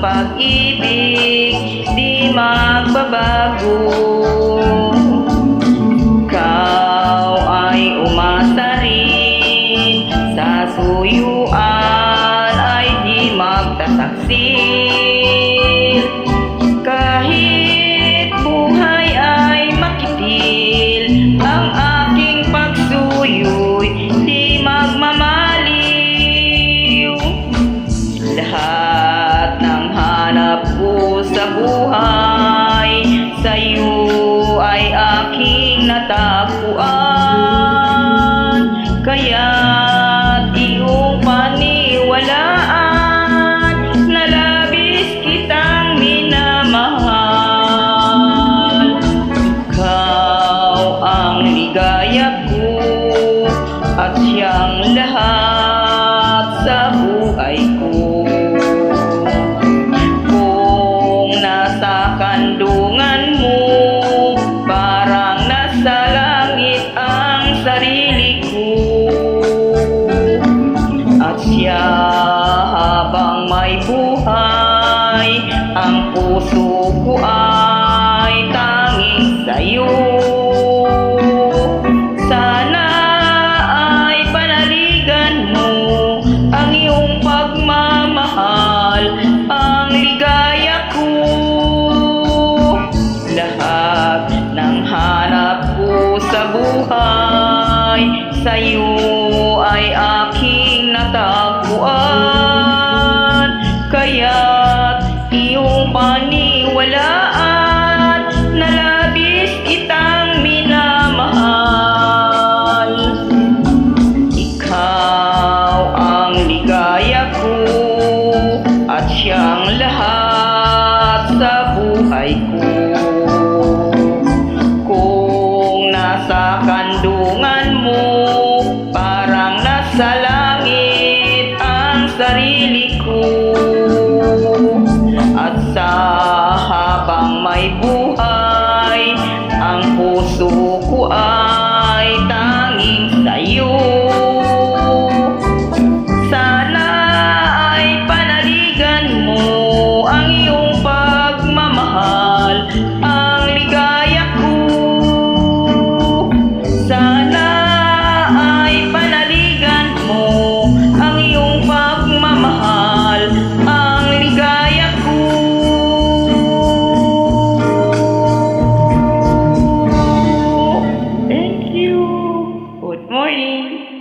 pag-ibig di magbabago. Ikaw ay umasa rin sa suyuan ay di magtataksil. Kahit buhay ay makitil, ang aking pagsuyu'y di magmamaliw. Lahat ng hanap ko sa buhay, sa'yo ay aking natagpuan. Kaya't iyong paniwalaan na labis kitang minamahal. Ikaw ang ligaya ko at siyang lahat sa buhay ko. Kung nasa kandungan mo, parang nasa langit ang sarili ko. At siya habang may buhay, ang puso ko ay tanging sa'yo. Sana ay panaligan mo ang iyong pagmamahal, ang ligaya ko. Lahat ng hanap ko sa buhay, sa'yo ay aking natagpuan. Kaya't iyong paniwalaan na labis kitang minamahal. Ikaw ang ligaya ko at siyang lahat sa buhay ko. Kung nasa kandungan mo, parang nasa langit ang sarili ko. At sa habang may buhay, ang puso ko ay tanging sa'yo. Sana ay panaligan mo ang iyong pagmamahal, ang ligaya ko. Sana ay panaligan mo ang iyong pagmamahal, ang ligaya ko. Thank you. Good morning.